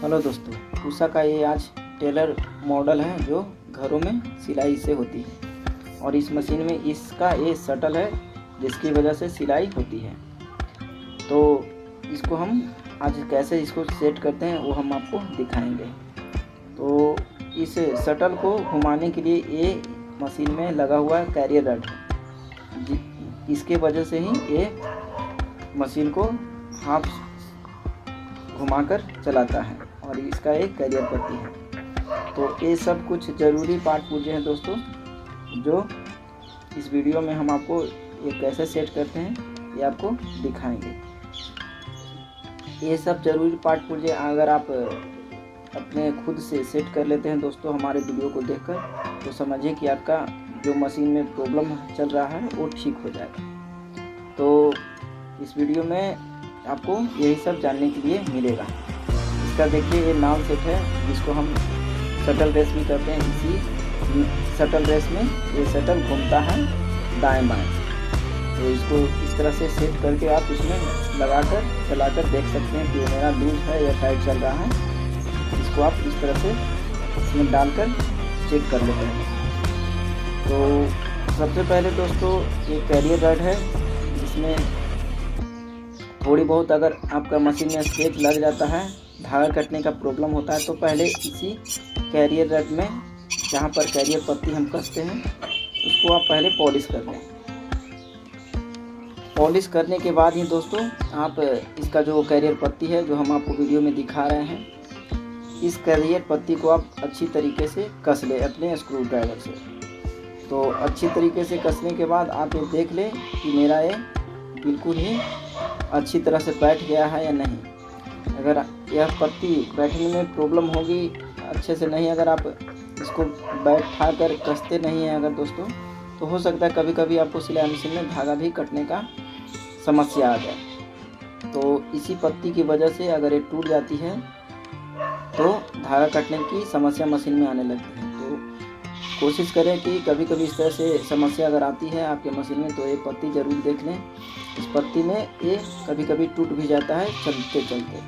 Hello दोस्तों, उषा का ये आज टेलर मॉडल है जो घरों में सिलाई से होती है और इस मशीन में इसका ये शटल है जिसकी वजह से सिलाई होती है। तो इसको हम आज कैसे इसको सेट करते हैं वो हम आपको दिखाएंगे। तो इस शटल को घुमाने के लिए ये मशीन में लगा हुआ कैरियर रड है, इसके वजह से ही ये मशीन को हाथ घुमाकर चलाता है और इसका एक कैरियर पट्टी है। तो ये सब कुछ ज़रूरी पार्ट पुर्जे हैं दोस्तों, जो इस वीडियो में हम आपको ये कैसे सेट करते हैं ये आपको दिखाएंगे। ये सब ज़रूरी पार्ट पुर्जे अगर आप अपने खुद से सेट कर लेते हैं दोस्तों हमारे वीडियो को देखकर, तो समझिए कि आपका जो मशीन में प्रॉब्लम चल रहा है वो ठीक हो जाएगा। तो इस वीडियो में आपको यही सब जानने के लिए मिलेगा। इसका देखिए ये नाल सेट है जिसको हम शटल रेस भी करते हैं। इसी शटल रेस में ये शटल घूमता है दाएं बाएं। तो इसको इस तरह से सेट करके आप इसमें लगाकर चलाकर देख सकते हैं कि मेरा लूज है या टाइट चल रहा है। इसको आप इस तरह से इसमें डालकर चेक कर लेते हैं। तो सबसे पहले दोस्तों ये कैरियर रड है जिसमें थोड़ी बहुत अगर आपका मशीन में स्क्रैच लग जाता है, धागा कटने का प्रॉब्लम होता है, तो पहले इसी कैरियर रड में जहाँ पर कैरियर पट्टी हम कसते हैं उसको आप पहले पॉलिश कर लें। पॉलिश करने के बाद ही दोस्तों आप इसका जो कैरियर पट्टी है जो हम आपको वीडियो में दिखा रहे हैं, इस कैरियर पट्टी को आप अच्छी तरीके से कस लें अपने स्क्रू ड्राइवर से। तो अच्छी तरीके से कसने के बाद आप ये देख लें कि मेरा ये बिल्कुल ही अच्छी तरह से बैठ गया है या नहीं। अगर यह पट्टी बैठने में प्रॉब्लम होगी अच्छे से नहीं, अगर आप इसको बैठा कर कसते नहीं हैं अगर दोस्तों, तो हो सकता है कभी कभी आपको सिलाई मशीन में धागा भी कटने का समस्या आ जाए। तो इसी पट्टी की वजह से अगर ये टूट जाती है तो धागा कटने की समस्या मशीन में आने लगती है। तो कोशिश करें कि कभी कभी इस तरह से समस्या अगर आती है आपके मशीन में तो ये पट्टी ज़रूर देख लें। इस पट्टी में ये कभी कभी टूट भी जाता है चलते चलते।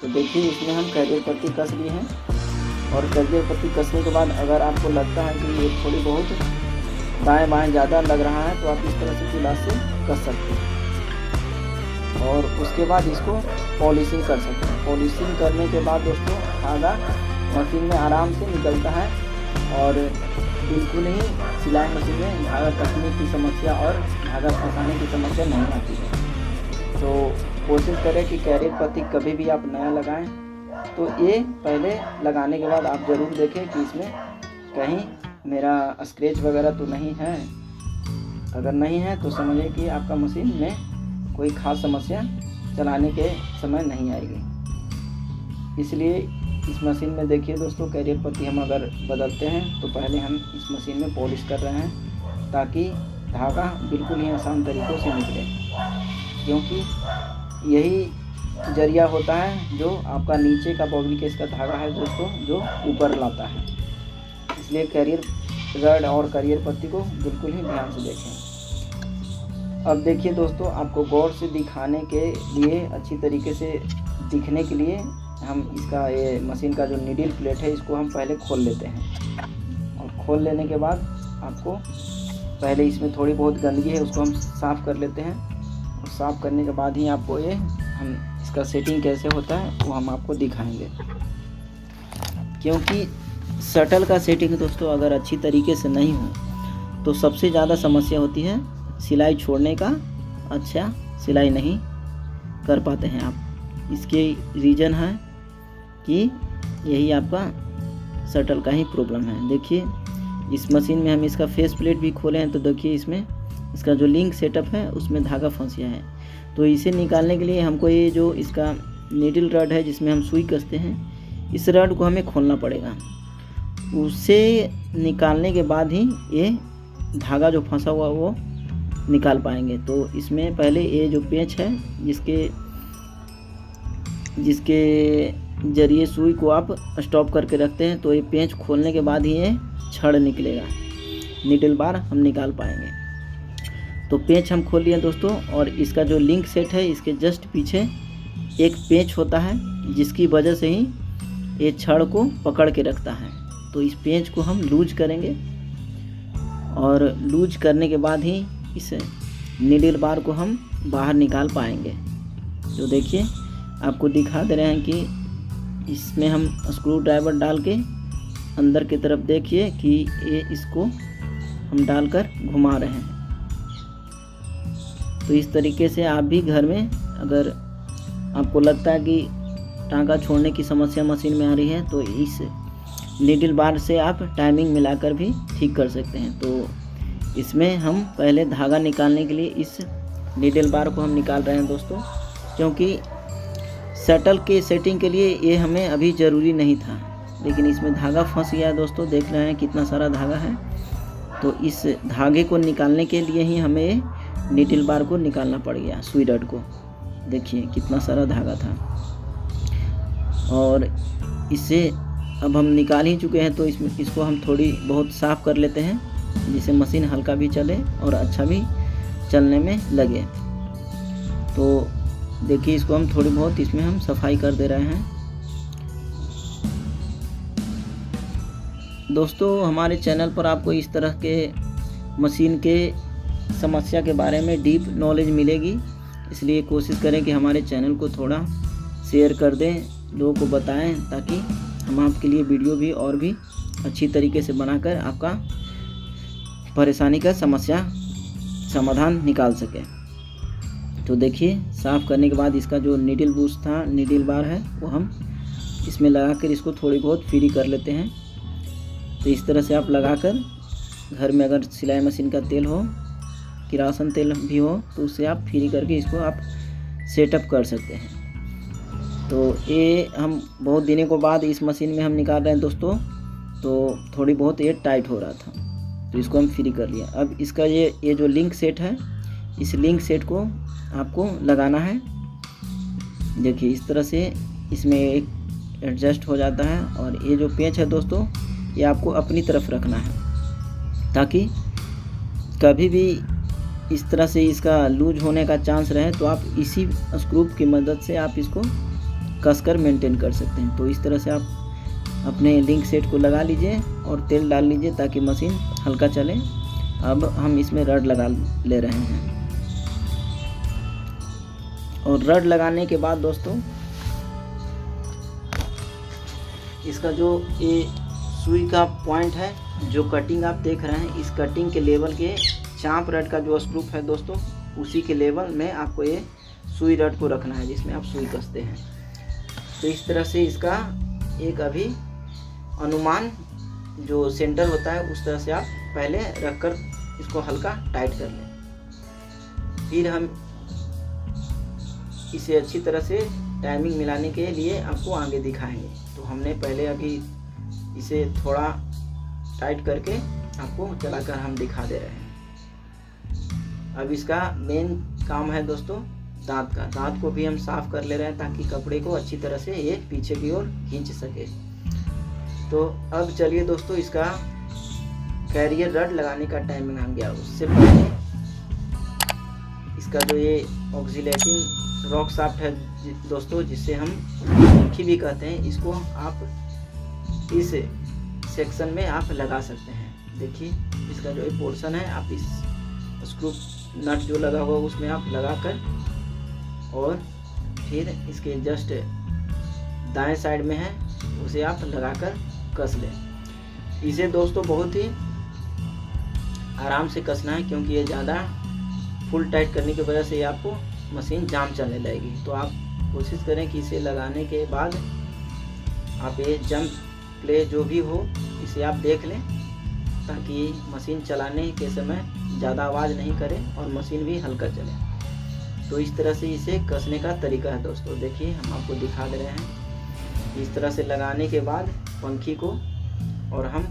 तो देखिए इसमें हम कैरियर पट्टी कस लिए हैं और कैरियर पट्टी कसने के बाद अगर आपको लगता है कि ये थोड़ी बहुत दाएं बाएं ज़्यादा लग रहा है तो आप इस तरह से गिलास से कस सकते हैं और उसके बाद इसको पॉलिशिंग कर सकते हैं। पॉलिशिंग करने के बाद दोस्तों धागा मशीन में आराम से निकलता है और बिल्कुल ही सिलाई मशीन में धागा कटने की समस्या और धागा फंसाने की समस्या नहीं आती है। तो कोशिश करें कि कैरियर पट्टी कभी भी आप नया लगाएं तो ये पहले लगाने के बाद आप ज़रूर देखें कि इसमें कहीं मेरा स्क्रैच वगैरह तो नहीं है। अगर नहीं है तो समझिए कि आपका मशीन में कोई ख़ास समस्या चलाने के समय नहीं आएगी। इसलिए इस मशीन में देखिए दोस्तों कैरियर पट्टी हम अगर बदलते हैं तो पहले हम इस मशीन में पॉलिश कर रहे हैं ताकि धागा बिल्कुल ही आसान तरीक़ों से निकले, क्योंकि यही जरिया होता है जो आपका नीचे का बॉबी केस का धागा है दोस्तों जो ऊपर लाता है। इसलिए कैरियर रड और कैरियर पट्टी को बिल्कुल ही ध्यान से देखें। अब देखिए दोस्तों आपको गौर से दिखाने के लिए अच्छी तरीके से दिखने के लिए हम इसका ये मशीन का जो नीडल प्लेट है इसको हम पहले खोल लेते हैं और खोल लेने के बाद आपको पहले इसमें थोड़ी बहुत गंदगी है उसको हम साफ़ कर लेते हैं और साफ़ करने के बाद ही आपको ये हम इसका सेटिंग कैसे होता है वो हम आपको दिखाएंगे। क्योंकि शटल का सेटिंग दोस्तों अगर अच्छी तरीके से नहीं हो तो सबसे ज़्यादा समस्या होती है सिलाई छोड़ने का, अच्छा सिलाई नहीं कर पाते हैं आप। इसके रीज़न है कि यही आपका शटल का ही प्रॉब्लम है। देखिए इस मशीन में हम इसका फेस प्लेट भी खोले हैं तो देखिए इसमें इसका जो लिंक सेटअप है उसमें धागा फंस गया है। तो इसे निकालने के लिए हमको ये जो इसका नीडल रड है जिसमें हम सुई कसते हैं, इस रड को हमें खोलना पड़ेगा। उसे निकालने के बाद ही ये धागा जो फंसा हुआ वो निकाल पाएंगे। तो इसमें पहले ये जो पेंच है जिसके जरिए सुई को आप स्टॉप करके रखते हैं, तो ये पेंच खोलने के बाद ही ये छड़ निकलेगा, नीडल बार हम निकाल पाएंगे। तो पेंच हम खोल लिए दोस्तों और इसका जो लिंक सेट है इसके जस्ट पीछे एक पेंच होता है जिसकी वजह से ही ये छड़ को पकड़ के रखता है। तो इस पेंच को हम लूज करेंगे और लूज करने के बाद ही इस नीडल बार को हम बाहर निकाल पाएंगे। तो देखिए आपको दिखा दे रहे हैं कि इसमें हम स्क्रू ड्राइवर डाल के अंदर की तरफ देखिए कि ये इसको हम डालकर घुमा रहे हैं। तो इस तरीके से आप भी घर में अगर आपको लगता है कि टांका छोड़ने की समस्या मशीन में आ रही है तो इस नीडल बार से आप टाइमिंग मिलाकर भी ठीक कर सकते हैं। तो इसमें हम पहले धागा निकालने के लिए इस नीडल बार को हम निकाल रहे हैं दोस्तों, क्योंकि शटल के सेटिंग के लिए ये हमें अभी ज़रूरी नहीं था, लेकिन इसमें धागा फंस गया है दोस्तों। देख रहे हैं कितना सारा धागा है। तो इस धागे को निकालने के लिए ही हमें नीडल बार को निकालना पड़ गया, सुई रड को। देखिए कितना सारा धागा था और इसे अब हम निकाल ही चुके हैं। तो इसको हम थोड़ी बहुत साफ़ कर लेते हैं, जिससे मशीन हल्का भी चले और अच्छा भी चलने में लगे। तो देखिए इसको हम थोड़ी बहुत इसमें हम सफाई कर दे रहे हैं। दोस्तों हमारे चैनल पर आपको इस तरह के मशीन के समस्या के बारे में डीप नॉलेज मिलेगी, इसलिए कोशिश करें कि हमारे चैनल को थोड़ा शेयर कर दें, लोगों को बताएं, ताकि हम आपके लिए वीडियो भी और भी अच्छी तरीके से बनाकर आपका परेशानी का समस्या समाधान निकाल सके। तो देखिए साफ़ करने के बाद इसका जो नीडल बूश था, नीडल बार है, वो हम इसमें लगाकर इसको थोड़ी बहुत फ्री कर लेते हैं। तो इस तरह से आप लगाकर घर में अगर सिलाई मशीन का तेल हो, किरासन तेल भी हो, तो उससे आप फ्री करके इसको आप सेटअप कर सकते हैं। तो ये हम बहुत दिनों के बाद इस मशीन में हम निकाल रहे हैं दोस्तों। तो थोड़ी बहुत ये टाइट हो रहा था, तो इसको हम फ्री कर लिया। अब इसका ये जो लिंक सेट है, इस लिंक सेट को आपको लगाना है। देखिए इस तरह से इसमें एक एडजस्ट हो जाता है और ये जो पेंच है दोस्तों, ये आपको अपनी तरफ रखना है, ताकि कभी भी इस तरह से इसका लूज होने का चांस रहे तो आप इसी स्क्रू की मदद से आप इसको कसकर मेंटेन कर सकते हैं। तो इस तरह से आप अपने लिंक सेट को लगा लीजिए और तेल डाल लीजिए ताकि मशीन हल्का चले। अब हम इसमें रड लगा ले रहे हैं और रड लगाने के बाद दोस्तों इसका जो ये सुई का पॉइंट है, जो कटिंग आप देख रहे हैं, इस कटिंग के लेवल के चांप रड का जो स्क्रू है दोस्तों, उसी के लेवल में आपको ये सुई रड को रखना है जिसमें आप सुई कसते हैं। तो इस तरह से इसका एक अभी अनुमान जो सेंटर होता है उस तरह से आप पहले रखकर इसको हल्का टाइट कर लें। फिर हम इसे अच्छी तरह से टाइमिंग मिलाने के लिए आपको आगे दिखाएंगे। तो हमने पहले अभी इसे थोड़ा टाइट करके आपको चलाकर हम दिखा दे रहे हैं। अब इसका मेन काम है दोस्तों दांत का। दांत को भी हम साफ कर ले रहे हैं ताकि कपड़े को अच्छी तरह से ये पीछे की ओर खींच सके। तो अब चलिए दोस्तों इसका कैरियर रड लगाने का टाइमिंग आ गया। उससे पहले इसका जो ये ऑक्सीलेटिंग रॉक शाफ्ट है दोस्तों, जिससे हम पंखी भी कहते हैं, इसको आप इस सेक्शन में आप लगा सकते हैं। देखिए इसका जो ये पोर्शन है, आप इस स्क्रू नट जो लगा हुआ उसमें आप लगाकर और फिर इसके जस्ट दाएं साइड में है उसे आप लगाकर कस लें। इसे दोस्तों बहुत ही आराम से कसना है, क्योंकि ये ज़्यादा फुल टाइट करने की वजह से आपको मशीन जाम चलने लगेगी। तो आप कोशिश करें कि इसे लगाने के बाद आप ये जंप प्ले जो भी हो इसे आप देख लें, ताकि मशीन चलाने के समय ज़्यादा आवाज़ नहीं करे और मशीन भी हल्का चले। तो इस तरह से इसे कसने का तरीका है दोस्तों। देखिए हम आपको दिखा दे रहे हैं। इस तरह से लगाने के बाद पंखी को और हम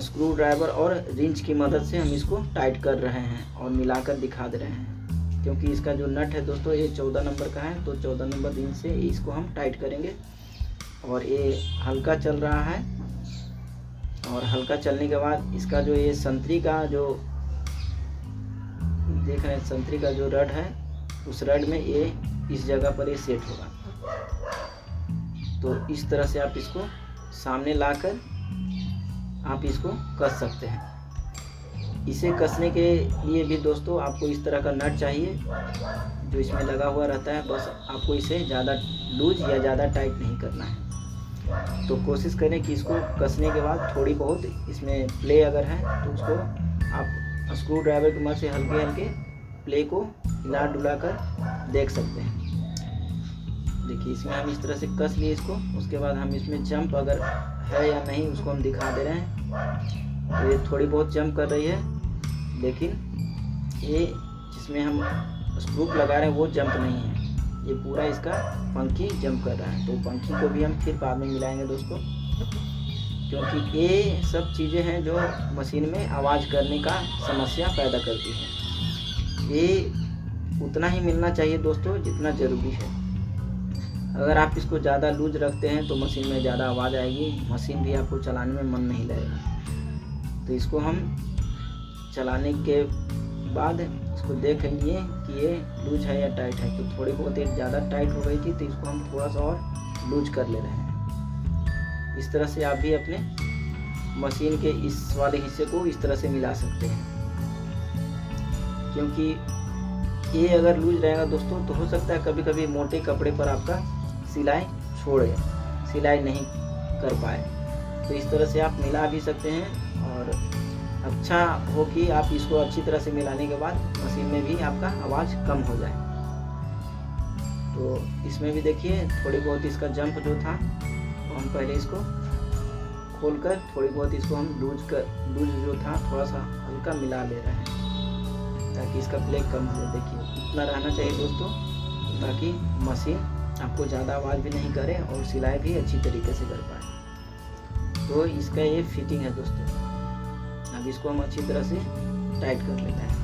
स्क्रू ड्राइवर और रिंच की मदद से हम इसको टाइट कर रहे हैं और मिलाकर दिखा दे रहे हैं। क्योंकि इसका जो नट है दोस्तों ये 14 नंबर का है, तो 14 नंबर रिंच से इसको हम टाइट करेंगे। और ये हल्का चल रहा है और हल्का चलने के बाद इसका जो ये संतरी का जो देख रहे हैं, संतरी का जो रड है, उस रड में ये इस जगह पर ये सेट होगा। तो इस तरह से आप इसको सामने लाकर आप इसको कस सकते हैं। इसे कसने के लिए भी दोस्तों आपको इस तरह का नट चाहिए जो इसमें लगा हुआ रहता है। बस आपको इसे ज़्यादा लूज या ज़्यादा टाइट नहीं करना है। तो कोशिश करें कि इसको कसने के बाद थोड़ी बहुत इसमें प्ले अगर है तो उसको आप स्क्रू ड्राइवर की मदद से हल्के हल्के प्ले को हिला डुला कर देख सकते हैं। देखिए इसमें हम इस तरह से कस लिए इसको। उसके बाद हम इसमें जंप अगर है या नहीं उसको हम दिखा दे रहे हैं। तो ये थोड़ी बहुत जंप कर रही है, लेकिन ये जिसमें हम स्क्रू लगा रहे हैं वो जंप नहीं है, ये पूरा इसका पंखी जंप कर रहा है। तो पंखी को भी हम फिर बाद में मिलाएंगे दोस्तों, क्योंकि ये सब चीज़ें हैं जो मशीन में आवाज़ करने का समस्या पैदा करती है। ये उतना ही मिलना चाहिए दोस्तों जितना ज़रूरी है। अगर आप इसको ज़्यादा लूज रखते हैं तो मशीन में ज़्यादा आवाज़ आएगी, मशीन भी आपको चलाने में मन नहीं लगेगा। तो इसको हम चलाने के बाद इसको देख लेंगे कि ये लूज है या टाइट है। तो थोड़ी बहुत एक ज़्यादा टाइट हो गई थी तो इसको हम थोड़ा सा और लूज कर ले रहे हैं। इस तरह से आप भी अपने मशीन के इस वाले हिस्से को इस तरह से मिला सकते हैं, क्योंकि ये अगर लूज रहेगा दोस्तों तो हो सकता है कभी कभी मोटे कपड़े पर आपका सिलाई छोड़े, सिलाई नहीं कर पाए। तो इस तरह से आप मिला भी सकते हैं और अच्छा हो कि आप इसको अच्छी तरह से मिलाने के बाद मशीन में भी आपका आवाज़ कम हो जाए। तो इसमें भी देखिए थोड़ी बहुत इसका जंप जो था तो हम पहले इसको खोलकर थोड़ी बहुत इसको हम लूज जो था थोड़ा सा हल्का मिला ले रहे हैं ताकि इसका प्ले कम हो। देखिए इतना रहना चाहिए दोस्तों ताकि मशीन आपको ज़्यादा आवाज़ भी नहीं करे और सिलाई भी अच्छी तरीके से कर पाए। तो इसका ये फिटिंग है दोस्तों। अब इसको हम अच्छी तरह से टाइट कर लेते हैं।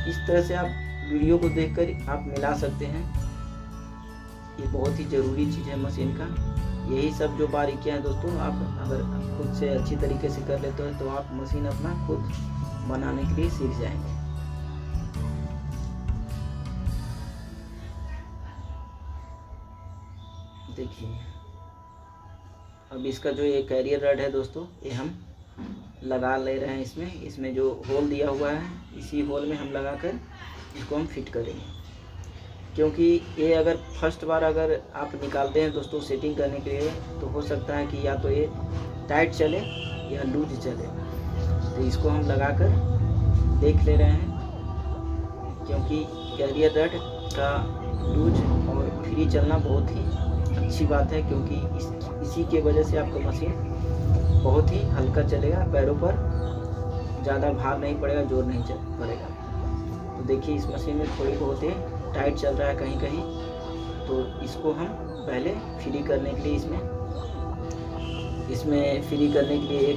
इस तरह से आप वीडियो को देखकर आप मिला सकते हैं। ये बहुत ही ज़रूरी चीज़ है मशीन का। यही सब जो बारीकियां हैं दोस्तों आप अगर खुद से अच्छी तरीके से कर लेते हो तो आप मशीन अपना खुद बनाने के लिए सीख जाएंगे। देखिए अब इसका जो ये कैरियर रड है दोस्तों ये हम लगा ले रहे हैं। इसमें जो होल दिया हुआ है इसी होल में हम लगाकर इसको हम फिट करेंगे, क्योंकि ये अगर फर्स्ट बार अगर आप निकालते हैं दोस्तों सेटिंग करने के लिए तो हो सकता है कि या तो ये टाइट चले या लूज चले। तो इसको हम लगाकर देख ले रहे हैं, क्योंकि कैरियर रड का लूज और फ्री चलना बहुत ही अच्छी बात है, क्योंकि इसी के वजह से आपका मशीन बहुत ही हल्का चलेगा, पैरों पर ज़्यादा भार नहीं पड़ेगा, जोर नहीं पड़ेगा। तो देखिए इस मशीन में थोड़ी बहुत ही टाइट चल रहा है कहीं कहीं, तो इसको हम पहले फ्री करने के लिए इसमें फ्री करने के लिए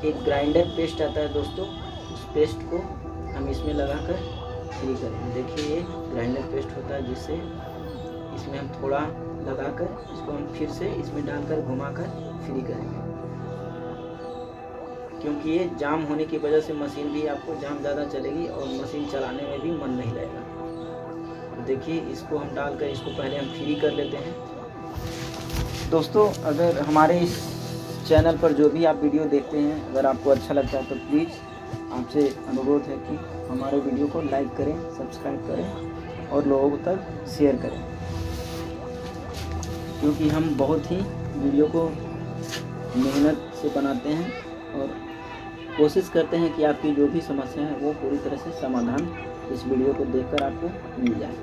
एक ग्राइंडर पेस्ट आता है दोस्तों, उस पेस्ट को हम इसमें लगाकर फ्री करेंगे। देखिए ये ग्राइंडर पेस्ट होता है जिससे इसमें हम थोड़ा लगाकर इसको हम फिर से इसमें डालकर घुमाकर फ्री करेंगे, क्योंकि ये जाम होने की वजह से मशीन भी आपको जाम ज़्यादा चलेगी और मशीन चलाने में भी मन नहीं लगेगा। तो देखिए इसको हम डालकर इसको पहले हम फ्री कर लेते हैं। दोस्तों अगर हमारे इस चैनल पर जो भी आप वीडियो देखते हैं अगर आपको अच्छा लगता है तो प्लीज़ आपसे अनुरोध है कि हमारे वीडियो को लाइक करें, सब्सक्राइब करें और लोगों तक शेयर करें, क्योंकि हम बहुत ही वीडियो को मेहनत से बनाते हैं और कोशिश करते हैं कि आपकी जो भी समस्या है वो पूरी तरह से समाधान इस वीडियो को देखकर आपको मिल जाए।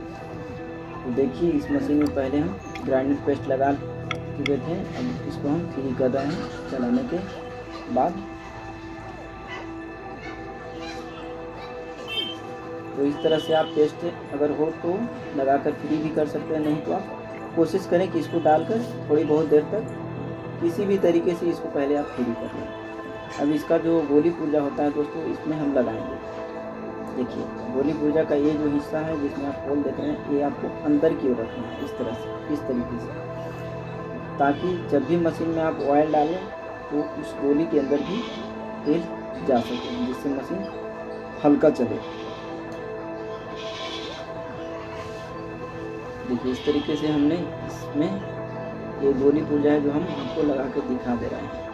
तो देखिए इस मशीन में पहले हम ग्राइंडर पेस्ट लगा चुके थे, अब इसको हम फ्री कर रहे हैं चलाने के बाद। तो इस तरह से आप पेस्ट अगर हो तो लगाकर फ्री भी कर सकते हैं, नहीं तो आप कोशिश करें कि इसको डालकर थोड़ी बहुत देर तक किसी भी तरीके से इसको पहले आप फ्री कर लें। अब इसका जो गोली पुर्जा होता है दोस्तों इसमें हम लगाएंगे। देखिए गोली पुर्जा का ये जो हिस्सा है जिसमें आप होल देख रहे हैं ये आपको अंदर की ओर रखना है, इस तरह से, इस तरीके से, ताकि जब भी मशीन में आप ऑयल डालें तो उस गोली के अंदर भी तेल जा सके, जिससे मशीन हल्का चले। देखिए इस तरीके से हमने इसमें ये गोली पुर्जा है जो हम आपको लगा कर दिखा दे रहे हैं।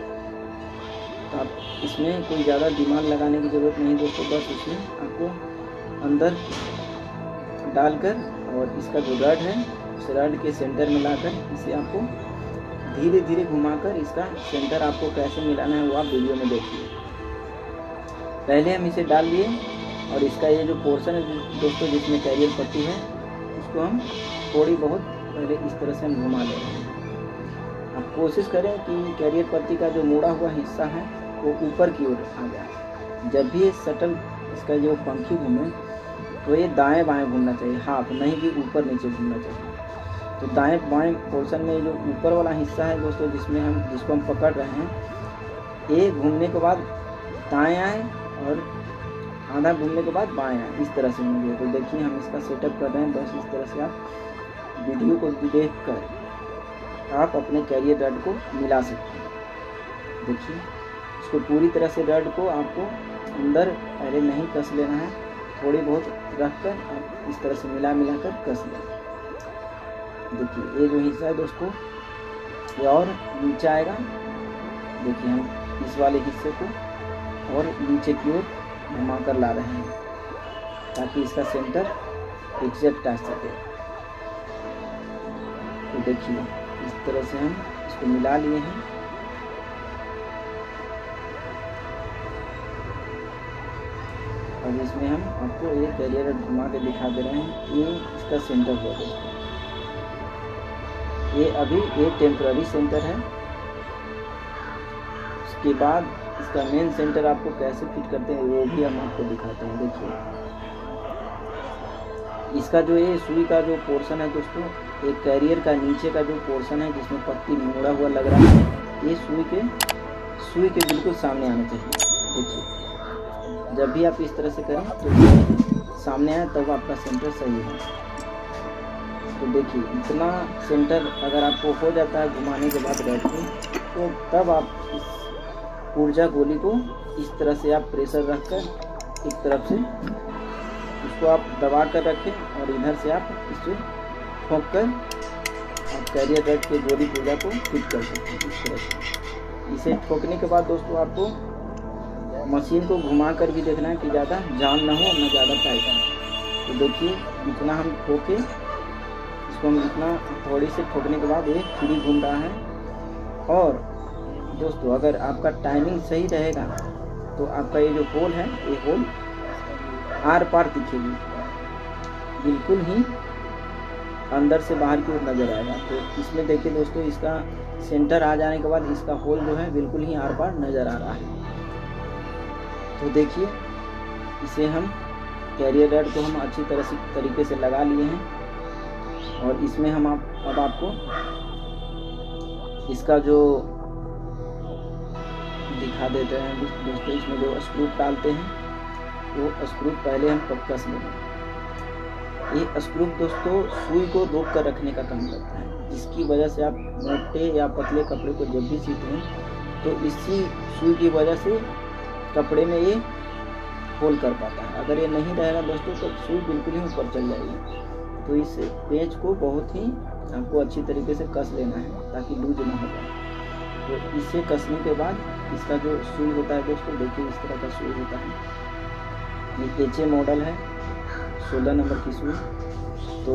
तो आप इसमें कोई ज़्यादा दिमाग लगाने की ज़रूरत नहीं दोस्तों, बस उसमें आपको अंदर डालकर और इसका जो रड है उस रड के सेंटर में लाकर इसे आपको धीरे धीरे घुमाकर इसका सेंटर आपको कैसे मिलाना है वो आप वीडियो में देखिए। पहले हम इसे डाल लिए और इसका ये जो पोर्शन है दोस्तों जिसमें कैरियर पट्टी है उसको हम थोड़ी बहुत पहले इस तरह से हम घुमा ले रहे हैं। आप कोशिश करें कि कैरियर पट्टी का जो मुड़ा हुआ हिस्सा है वो ऊपर की ओर आ जाए। जब भी ये शटल इसका जो पंखी घूमे तो ये दाएं बाएं घूमना चाहिए, हाफ नहीं कि ऊपर नीचे घूमना चाहिए। तो दाएं बाएं पोर्शन में जो ऊपर वाला हिस्सा है दोस्तों जिसको हम पकड़ रहे हैं, ये घूमने के बाद दाएं आए और आधा घूमने के बाद बाएं आए, इस तरह से मुझे। तो देखिए हम इसका सेटअप कर रहे हैं, बस इस तरह से आप वीडियो को देख कर आप अपने कैरियर रड को मिला सकते हैं। देखिए इसको पूरी तरह से रड को आपको अंदर पहले नहीं कस लेना है, थोड़ी बहुत रख कर आप इस तरह से मिला कर कस लें। देखिए ये जो हिस्सा है दोस्तों ये और नीचे आएगा। देखिए हम इस वाले हिस्से को और नीचे की ओर घुमा कर ला रहे हैं ताकि इसका सेंटर एग्जैक्ट आ सके। तो देखिए इस तरह से हम इसको मिला लिए हैं। अब इसमें हम आपको एक कैरियर घुमा के दिखा दे रहे हैं, ये इसका सेंटर है दोस्तों। ये अभी एक टेम्पररी सेंटर है, उसके बाद इसका मेन सेंटर आपको कैसे फिट करते हैं वो भी हम आपको दिखाते हैं। देखिए इसका जो ये सुई का जो पोर्शन है दोस्तों, एक कैरियर का नीचे का जो पोर्शन है जिसमें पट्टी मुड़ा हुआ लग रहा है, ये सुई के बिल्कुल सामने आना चाहिए। देखिए जब भी आप इस तरह से करें तो सामने आए तब आपका सेंटर सही है। तो देखिए इतना सेंटर अगर आपको हो जाता है घुमाने के बाद रड को, तो तब आप इस ऊर्जा गोली को इस तरह से आप प्रेशर रखकर एक तरफ से उसको आप दबा कर रखें और इधर से आप इसे ठोक कर आप कैरियर रड के गोली पूजा को फिट कर सकते हैं। इस तरह से इसे ठोकने के बाद दोस्तों आपको मशीन को घुमा कर भी देखना है कि ज़्यादा जाम ना हो ना ज़्यादा टाइट हो। तो देखिए इतना हम ठोके, इसको हम इतना थोड़ी से ठोकने के बाद ये फ्री घूम रहा है। और दोस्तों अगर आपका टाइमिंग सही रहेगा तो आपका ये जो होल है ये होल आर पार दिखेगी, बिल्कुल ही अंदर से बाहर की ओर नज़र आएगा। तो इसमें देखिए दोस्तों इसका सेंटर आ जाने के बाद इसका होल जो है बिल्कुल ही आर पार नज़र आ रहा है। तो देखिए इसे हम कैरियर रड को हम अच्छी तरीके से लगा लिए हैं और इसमें हम अब आपको इसका जो दिखा देते हैं दोस्तों। इसमें जो स्क्रू डालते हैं वो स्क्रू पहले हम कस लेंगे। ये स्क्रू दोस्तों सुई को रोक कर रखने का काम करता है, जिसकी वजह से आप मोटे या पतले कपड़े को जब भी सीते हैं तो इसी सुई की वजह से कपड़े में ये होल कर पाता है। अगर ये नहीं रहेगा दोस्तों तो सुई बिल्कुल ही ऊपर चल जाएगी। तो इस पेच को बहुत ही आपको अच्छी तरीके से कस लेना है ताकि लूज ना हो जाए। तो इसे कसने के बाद इसका जो सुई होता है दोस्तों, देखिए इस तरह का सुई होता है। ये HA मॉडल है, 16 नंबर की सुई। तो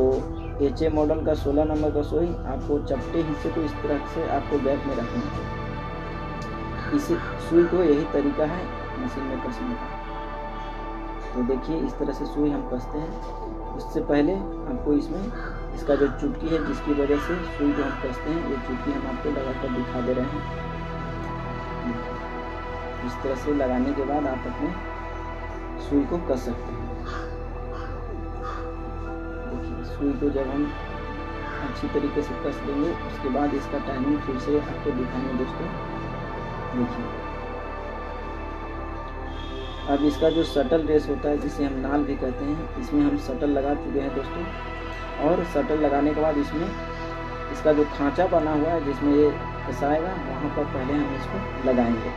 HA मॉडल का 16 नंबर का सुई आपको चपटे हिस्से को इस तरह से आपको गैप में रखना है। इस सुई को यही तरीका है मशीन में कसने का। तो देखिए इस तरह से सुई हम कसते हैं। उससे पहले आपको इसमें इसका जो चुटकी है जिसकी वजह से सुई को हम कसते हैं, ये चुटकी हम आपको लगाकर दिखा दे रहे हैं। इस तरह से लगाने के बाद आप अपने सुई को कस सकते हैं। देखिए सुई को जब हम अच्छी तरीके से कस लेंगे उसके बाद इसका टाइमिंग फिर से आपको दिखाएंगे दोस्तों। देखिए अब इसका जो शटल रेस होता है जिसे हम नाल भी कहते हैं, इसमें हम शटल लगा चुके हैं दोस्तों। और शटल लगाने के बाद इसमें इसका जो खांचा बना हुआ है जिसमें ये फंसाएगा वहाँ पर पहले हम इसको लगाएंगे।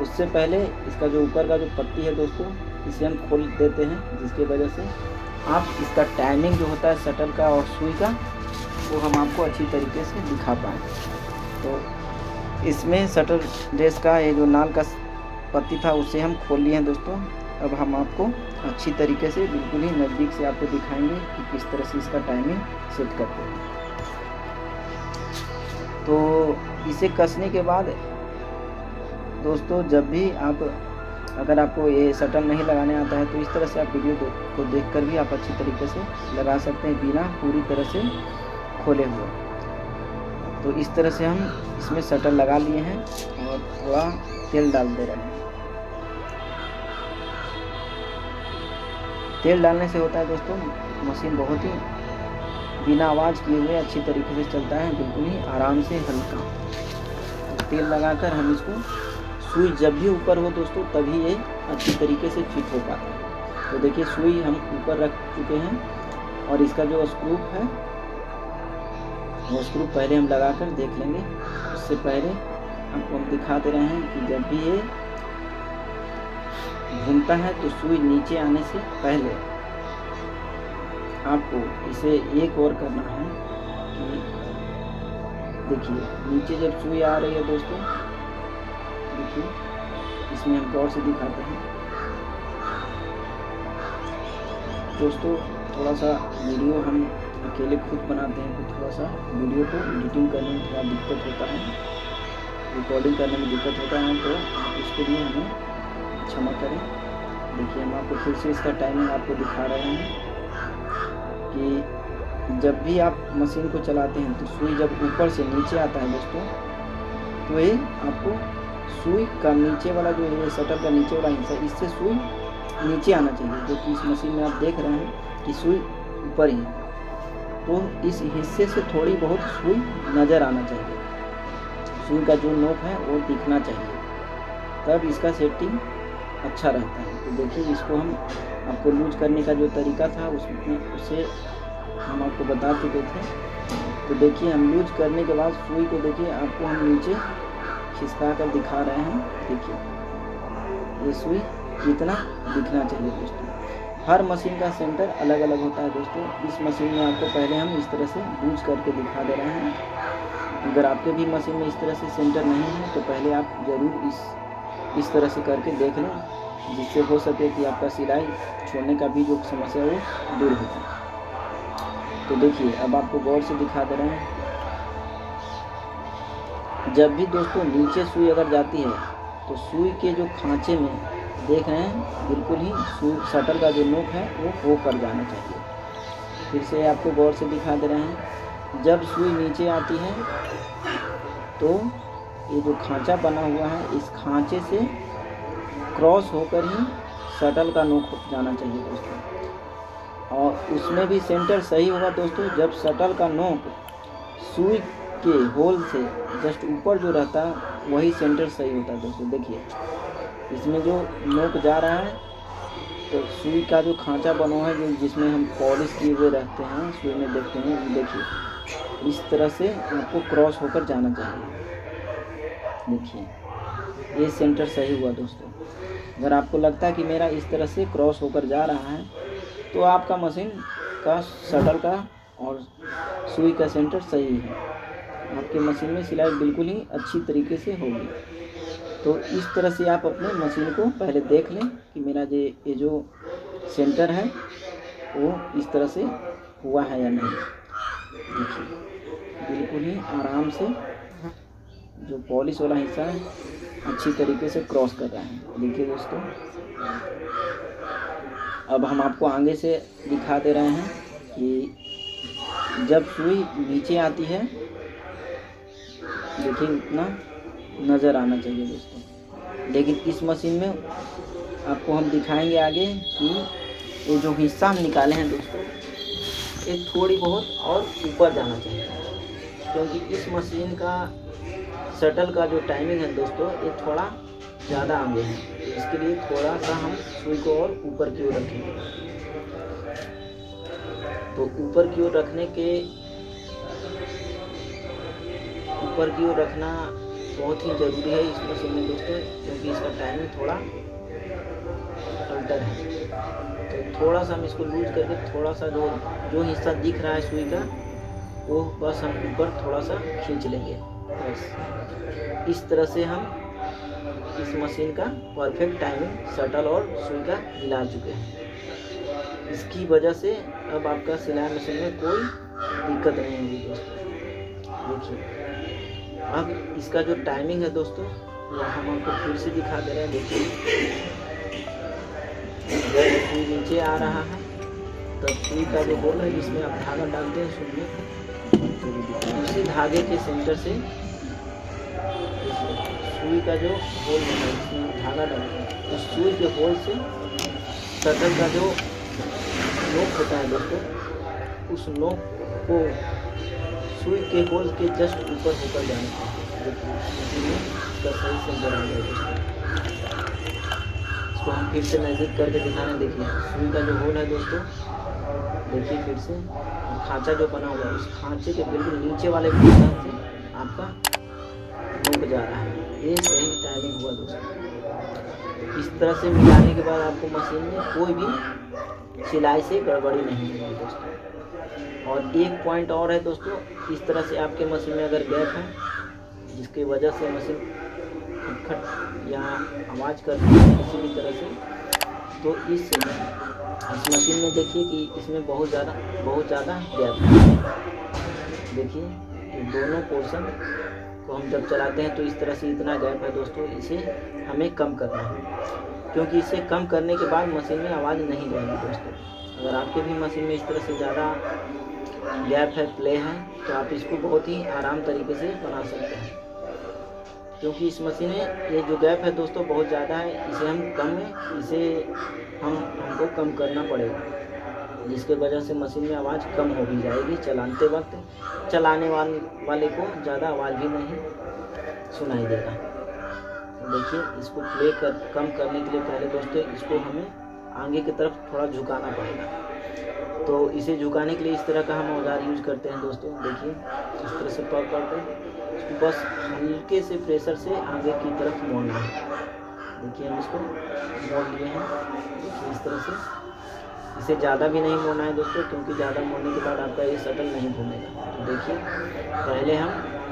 उससे पहले इसका जो ऊपर का जो पट्टी है दोस्तों इसे हम खोल देते हैं, जिसकी वजह से आप इसका टाइमिंग जो होता है शटल का और सुई का, वो हम आपको अच्छी तरीके से दिखा पाएँ। तो इसमें शटल रेस का ये जो नाल का पत्ती था उसे हम खोल लिए हैं दोस्तों। अब हम आपको अच्छी तरीके से बिल्कुल ही नज़दीक से आपको दिखाएंगे कि किस तरह से इसका टाइमिंग सेट करते हैं। तो इसे कसने के बाद दोस्तों, जब भी आप, अगर आपको ये शटल नहीं लगाने आता है तो इस तरह से आप वीडियो को देखकर भी आप अच्छी तरीके से लगा सकते हैं बिना पूरी तरह से खोले हुए। तो इस तरह से हम इसमें शटल लगा लिए हैं और थोड़ा तेल डाल दे रहे हैं। तेल डालने से होता है दोस्तों, मशीन बहुत ही बिना आवाज़ किए हुए अच्छी तरीके से चलता है, बिल्कुल ही आराम से हल्का। तो तेल लगाकर हम इसको, सुई जब भी ऊपर हो दोस्तों तभी ये अच्छी तरीके से फिट हो पाता है। तो देखिए सुई हम ऊपर रख चुके हैं और इसका जो स्क्रू है वो स्क्रू पहले हम लगाकर देख लेंगे। उससे पहले आपको हम दिखा दे रहे हैं कि जब भी ये घूमता है तो सुई नीचे आने से पहले आपको इसे एक और करना है कि देखिए नीचे जब सुई आ रही है दोस्तों, देखिए इसमें हम गौर से दिखाते हैं दोस्तों। थोड़ा सा वीडियो हम अकेले खुद बनाते हैं तो थोड़ा सा वीडियो को एडिटिंग करने में थोड़ा दिक्कत होता है, रिकॉर्डिंग करने में दिक्कत होता है, तो इसके लिए हमें क्षमा करें। देखिए हम आपको फिर से इसका टाइमिंग आपको दिखा रहे हैं कि जब भी आप मशीन को चलाते हैं तो सुई जब ऊपर से नीचे आता है दोस्तों, तो ये आपको सुई का नीचे वाला जो है शटल का नीचे वाला हिस्सा, इससे सुई नीचे आना चाहिए। जो कि इस मशीन में आप देख रहे हैं कि सुई ऊपर ही है, तो इस हिस्से से थोड़ी बहुत सुई नज़र आना चाहिए, सुई का जो नोक है वो दिखना चाहिए, तब इसका सेटिंग अच्छा रहता है। तो देखिए इसको हम आपको लूज करने का जो तरीका था उसमें उसे हम आपको बता चुके थे। तो देखिए हम लूज करने के बाद सुई को देखिए आपको हम नीचे खिसका कर दिखा रहे हैं। देखिए ये सुई इतना दिखना चाहिए दोस्तों। हर मशीन का सेंटर अलग अलग होता है दोस्तों। इस मशीन में आपको पहले हम इस तरह से लूज करके दिखा दे रहे हैं। अगर आपके भी मशीन में इस तरह से सेंटर नहीं है तो पहले आप ज़रूर इस तरह से करके देख लें, जिससे हो सके कि आपका सिलाई छोड़ने का भी जो समस्या है वो दूर हो जाए। तो देखिए अब आपको गौर से दिखा दे रहे हैं, जब भी दोस्तों नीचे सुई अगर जाती है तो सुई के जो खांचे में देख रहे हैं बिल्कुल ही सुई शटल का जो नोक है वो होकर जाना चाहिए। फिर से आपको गौर से दिखा दे रहे हैं, जब सुई नीचे आती है तो ये जो खांचा बना हुआ है इस खांचे से क्रॉस होकर ही शटल का नोक जाना चाहिए दोस्तों। और उसमें भी सेंटर सही होगा दोस्तों जब शटल का नोक सुई के होल से जस्ट ऊपर जो रहता है वही सेंटर सही होता है दोस्तों। देखिए इसमें जो नोक जा रहा है तो सुई का जो खांचा बना हुआ है जो जिसमें हम पॉलिश किए हुए रहते हैं सुई में देखते हैं, देखिए इस तरह से आपको क्रॉस होकर जाना चाहिए। देखिए ये सेंटर सही हुआ दोस्तों। अगर आपको लगता है कि मेरा इस तरह से क्रॉस होकर जा रहा है तो आपका मशीन का शटल का और सुई का सेंटर सही है, आपके मशीन में सिलाई बिल्कुल ही अच्छी तरीके से होगी। तो इस तरह से आप अपने मशीन को पहले देख लें कि मेरा ये जो सेंटर है वो इस तरह से हुआ है या नहीं। देखिए बिल्कुल ही आराम से जो पॉलिश वाला हिस्सा है अच्छी तरीके से क्रॉस कर रहा है। देखिए दोस्तों अब हम आपको आगे से दिखा दे रहे हैं कि जब सुई नीचे आती है देखिए इतना नज़र आना चाहिए दोस्तों। लेकिन इस मशीन में आपको हम दिखाएंगे आगे कि ये जो हिस्सा हम निकाले हैं दोस्तों ये थोड़ी बहुत और ऊपर जाना चाहिए, क्योंकि इस मशीन का शटल का जो टाइमिंग है दोस्तों ये थोड़ा ज़्यादा आगे है। इसके लिए थोड़ा सा हम सुई को और ऊपर की ओर रखेंगे। तो ऊपर की ओर रखना बहुत ही ज़रूरी है इस मशीन में दोस्तों, क्योंकि इसका टाइमिंग थोड़ा अल्टर है। तो थोड़ा सा हम इसको लूज करके थोड़ा सा जो हिस्सा दिख रहा है सुई का वो बस हम ऊपर थोड़ा सा खींच लेंगे। बस इस तरह से हम इस मशीन का परफेक्ट टाइमिंग शटल और सुई का मिला चुके हैं। इसकी वजह से अब आपका सिलाई मशीन में कोई दिक्कत नहीं होगी दोस्तों। देखिए अब इसका जो टाइमिंग है दोस्तों वो हम आपको फिर से दिखा दे रहे हैं। देखिए जब सुई नीचे आ रहा है तब सुई का जो होल है जिसमें आप धागा डालते हैं सुई में, उसी धागे के सेंटर से सुई का जो होल है इसमें आप धागा डालते हैं, उस सुई के होल से शटल का जो नोक होता है दोस्तों, उस नोक को सुई के होल के जस्ट ऊपर होकर जाना है। इसका सही से बना है। इसको हम फिर से नज़दीक करके दिखाना। देखिए सुई का जो होल है दोस्तों, देखिए फिर से खांचा जो बना हुआ है उस खांचे के बिल्कुल नीचे वाले पोर्शन से आपका नोक जा रहा है। ये सही टाइमिंग हुआ दोस्तों। इस तरह से मिलाने के बाद आपको मशीन में कोई भी सिलाई से गड़बड़ी नहीं होगी दोस्तों। और एक पॉइंट और है दोस्तों, इस तरह से आपके मशीन में अगर गैप है जिसकी वजह से मशीन खटखट या आवाज़ करती है किसी भी तरह से, तो इस मशीन में देखिए कि इसमें बहुत ज़्यादा गैप है। देखिए दोनों पोर्शन को हम जब चलाते हैं तो इस तरह से इतना गैप है दोस्तों, इसे हमें कम करना है, क्योंकि इसे कम करने के बाद मशीन में आवाज़ नहीं रहेगी दोस्तों। अगर आपके भी मशीन में इस तरह से ज़्यादा गैप है, प्ले है, तो आप इसको बहुत ही आराम तरीके से बना सकते हैं। क्योंकि इस मशीन में ये जो गैप है दोस्तों बहुत ज़्यादा है, इसे हमको कम करना पड़ेगा, जिसके वजह से मशीन में आवाज़ कम हो भी जाएगी। चलाते वक्त चलाने वाले को ज़्यादा आवाज़ भी नहीं सुनाई देगा। तो देखिए इसको कम करने के लिए पहले दोस्तों इसको हमें आगे की तरफ थोड़ा झुकाना पड़ेगा। तो इसे झुकाने के लिए इस तरह का हम औजार यूज करते हैं दोस्तों। देखिए इस तरह से पकड़ कर इसको बस हल्के से प्रेशर से आगे की तरफ मोड़ना है। देखिए हम इसको मोड़ लिए हैं। देखिए इस तरह से इसे ज़्यादा भी नहीं मोड़ना है दोस्तों, क्योंकि ज़्यादा मोड़ने के बाद आपका ये शटल नहीं घूमेगा। तो देखिए पहले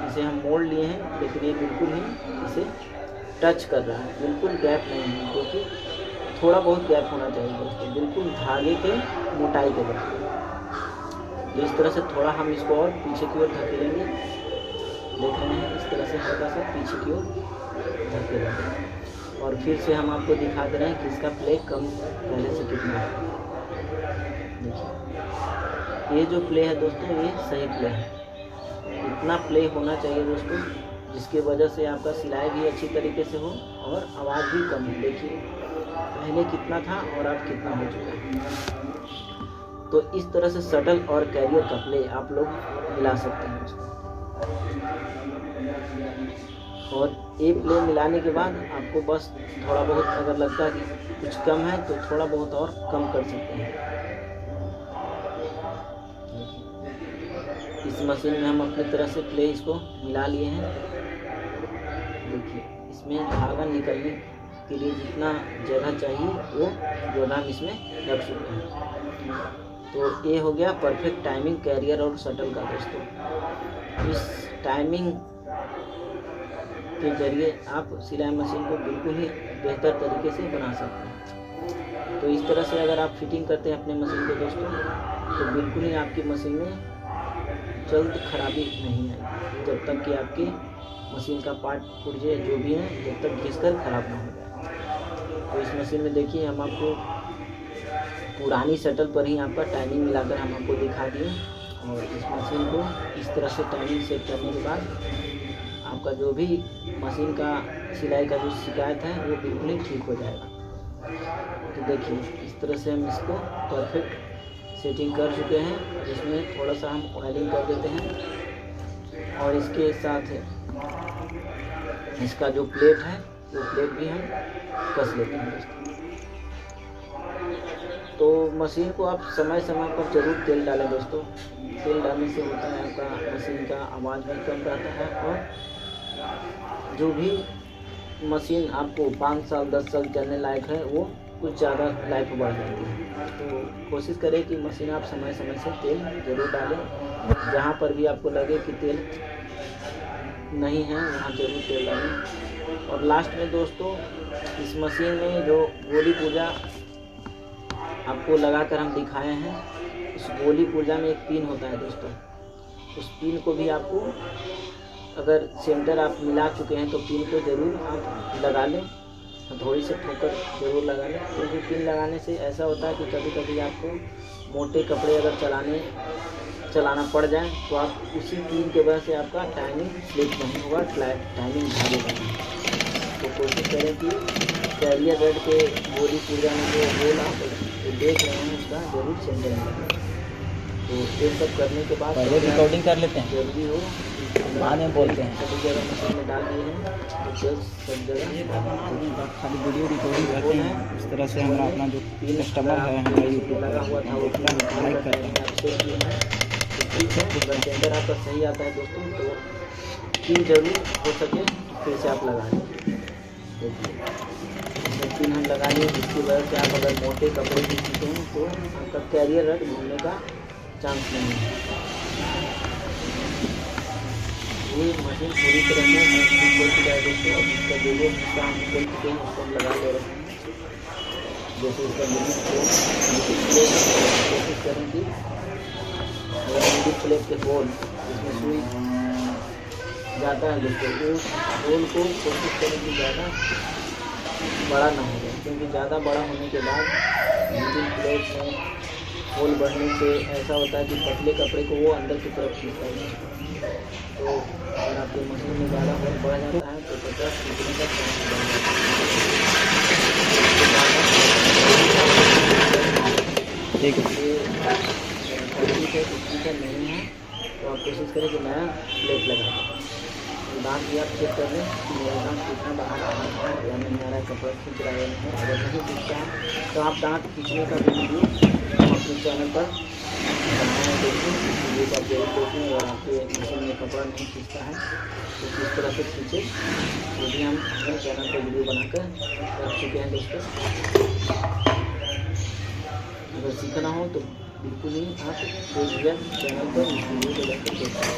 इसे हम मोड़ लिए हैं, लेकिन ये बिल्कुल ही इसे टच कर रहा है, बिल्कुल गैप नहीं है, क्योंकि थोड़ा बहुत गैप होना चाहिए दोस्तों, बिल्कुल धागे के मोटाई के बराबर। तो इस तरह से थोड़ा हम इसको और पीछे की ओर धकेलेंगे। देख रहे हैं इस तरह से हल्का सा पीछे की ओर धकेलेंगे। और फिर से हम आपको दिखा दे रहे हैं कि इसका प्ले कम पहले से कितना है। देखिए ये जो प्ले है दोस्तों ये सही प्ले है। इतना प्ले होना चाहिए दोस्तों जिसकी वजह से आपका सिलाई भी अच्छी तरीके से हो और आवाज़ भी कम हो। देखिए पहले कितना था और अब कितना हो चुका है। तो इस तरह से शटल और कैरियर का प्ले आप लोग मिला सकते हैं दोस्तों। और ये प्ले मिलाने के बाद आपको बस थोड़ा बहुत अगर लगता है कि कुछ कम है तो थोड़ा बहुत और कम कर सकते हैं। इस मशीन में हम अपनी तरह से प्ले इसको मिला लिए हैं। देखिए इसमें धागा निकलने के लिए जितना जगह चाहिए वो जगह हम इसमें रख चुके हैं। तो ये हो गया परफेक्ट टाइमिंग कैरियर और शटल का दोस्तों। इस टाइमिंग के जरिए आप सिलाई मशीन को बिल्कुल ही बेहतर तरीके से बना सकते हैं। तो इस तरह से अगर आप फिटिंग करते हैं अपने मशीन को दोस्तों, तो बिल्कुल ही आपकी मशीन में जल्द खराबी नहीं आएगी, जब तक कि आपकी मशीन का पार्ट पुर्जे जो भी हैं जब तक घिसकर ख़राब ना हो जाए। तो इस मशीन में देखिए हम आपको पुरानी शटल पर ही आपका टाइमिंग मिलाकर हम आपको दिखा दिए। और इस मशीन को इस तरह से टाइमिंग सेट करने के बाद आपका जो भी मशीन का सिलाई का जो शिकायत है वो बिल्कुल ही ठीक हो जाएगा। तो देखिए इस तरह से हम इसको परफेक्ट सेटिंग कर चुके हैं, जिसमें थोड़ा सा हम ऑयलिंग कर देते हैं और इसके साथ इसका जो प्लेट है वो प्लेट भी हम कस लेते हैं दोस्तों। तो मशीन को आप समय समय पर ज़रूर तेल डालें दोस्तों। तेल डालने से होता है आपका मशीन का आवाज़ भी कम रहता है और जो भी मशीन आपको 5 साल 10 साल चलने लायक है वो कुछ ज़्यादा लाइफ बढ़ जाती है। तो कोशिश करें कि मशीन आप समय समय से तेल ज़रूर डालें। जहाँ पर भी आपको लगे कि तेल नहीं है वहाँ ज़रूर तेल डालें। और लास्ट में दोस्तों, इस मशीन में जो गोली पुर्जा आपको लगा कर हम दिखाए हैं, उस गोली पुर्जा में एक पिन होता है दोस्तों। उस पिन को भी आपको, अगर सेंटर आप मिला चुके हैं तो पिन को ज़रूर आप लगा लें, थोड़ी से ठोकर ज़रूर लगा लें। क्योंकि पिन लगाने से ऐसा होता है कि कभी कभी आपको मोटे कपड़े अगर चलाना पड़ जाए तो आप उसी पिन के वजह से आपका टाइमिंग स्लिप नहीं होगा, टाइमिंग भागेगा। तो कोशिश करें कि कैरियर रेड के गोली पुर्जा में जो होल आप देख रहे हैं उसका ज़रूर सेंटर में लगाएं। तो ये सब करने के बाद पहले रिकॉर्डिंग कर लेते हैं, जल्दी हो बाद में बोलते हैं। सभी जगह मशीन में डाल दिए हैं तो सब जगह खाली वीडियो रिकॉर्डिंग करते हैं। इस तरह से हमारा अपना जो कस्टमर है हमारा यूट्यूब लगा हुआ था वो लाइक करते हैं। ठीक है, अगर टेंडर आपका सही आता है दोस्तों तो पिन जरूर हो सके फिर से आप लगा लें। देखिए पिन हम लगा लिए, जिसकी वजह से आप अगर मोटे कपड़े भी सीते हैं तो आपका कैरियर रड घूमने का चांस नहीं है। ये मशीन पूरी तरह से खोल चुका है दोस्तों। अब इसका जो हिस्सा हम खोल चुके हैं उसको हम लगा ले रहे हैं। जैसे इसका मिडिल प्लेट कोशिश करें कि अगर मिडिल प्लेट के होल इसमें सुई जाता है दोस्तों, उस होल को कोशिश करें कि ज़्यादा बड़ा ना हो जाए। क्योंकि ज़्यादा बड़ा होने के बाद मिडिल प्लेट में होल बढ़ने से ऐसा होता है कि पतले कपड़े को वो अंदर की तरफ खींचता है। तो अगर आपके मशीन में ज़्यादा होल बढ़ जाता है तो 50 खींचने का चांस बढ़ जाता है। ठीक है, स्पीकर नहीं है तो आप कोशिश करें कि नया प्लेट लगाएं। दांत भी आप चेक कर लें कि मेरा दांत कितना बाहर आ रहा है या नहीं आ रहा है, कपड़ा खींच रहा है नहीं। अगर नहीं खींचता है तो आप दांत खींचने का वीडियो हम अपने चैनल पर बनाए देखें, वीडियो का जरूर देखें। और आपके मशीन में कपड़ा नहीं खींचता है तो किस तरह से खींचे वो भी हम अपने चैनल पर वीडियो बनाकर रख चुके हैं दोस्तों। अगर सीखना हो तो बिल्कुल ही आप देखिए चैनल पर इस वीडियो को जाकर देख सकते हैं।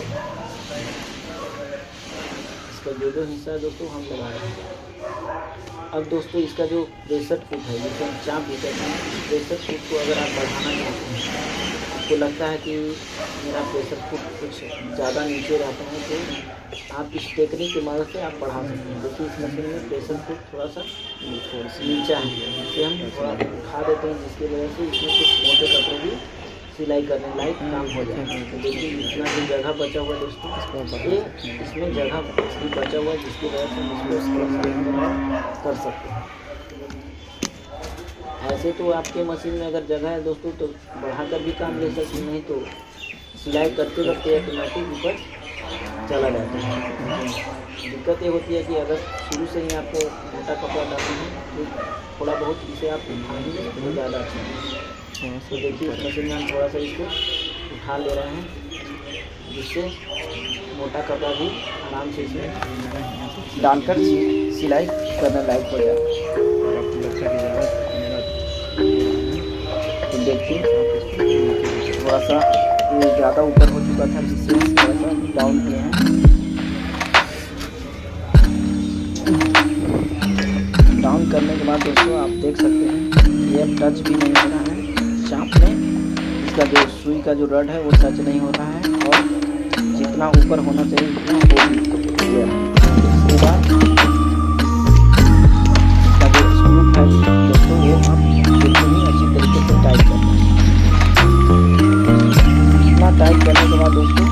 इसका जो हिस्सा है दोस्तों हम लगा रहे हैं। अब दोस्तों इसका जो प्रेशर फुट है जिसे हम चाप भी कहते हैं, प्रेशर फुट को अगर आप बढ़ाना चाहते हैं, आपको लगता है कि मेरा प्रेशर फुट कुछ ज़्यादा नीचे रहता है तो आप इस टेक्निक की मदद से आप बढ़ा सकते हैं। देखिए इस मशीन में प्रेशर फुट थोड़ा सा नीचा है, इसे हम थोड़ा उठा देते हैं जिसकी वजह से इसमें कुछ मोटे कपड़े भी सिलाई करने लायक काम हो जाए। तो देखिए इतना भी जगह बचा हुआ है दोस्तों, ये इसमें जगह भी बचा हुआ है जिसकी वजह से हम इसको कर सकते हैं। ऐसे तो आपके मशीन में अगर जगह है दोस्तों तो बढ़ाकर भी काम ले सकते हैं, नहीं तो सिलाई करते करते ऑटोमेटिक ऊपर चला जाता है। दिक्कत ये होती है कि अगर शुरू से ही आपको मोटा कपड़ा डालना है तो थोड़ा बहुत इसे आप उठाएंगे तो ज़्यादा अच्छा है। तो देखिए इस मशीन में हम थोड़ा सा इसको उठा ले रहे हैं जिससे मोटा कपड़ा भी आराम से इसमें डालकर सिलाई करने लायक हो जाए। तो देखिए थोड़ा सा ये ज़्यादा ऊपर हो चुका था जिससे थोड़ा सा डाउन किए हैं। डाउन करने के बाद दोस्तों आप देख सकते हैं ये अब टच भी नहीं हो रहा है चाप में। इसका जो सुई का जो रड है वो टच नहीं हो रहा है और जितना ऊपर होना चाहिए उतना हो भी गया है। इसके बाद इसका जो स्क्रू है दोस्तों वो आप बिल्कुल ही अच्छी तरीके से टाइट करना है। इतना टाइट करने के बाद दोस्तों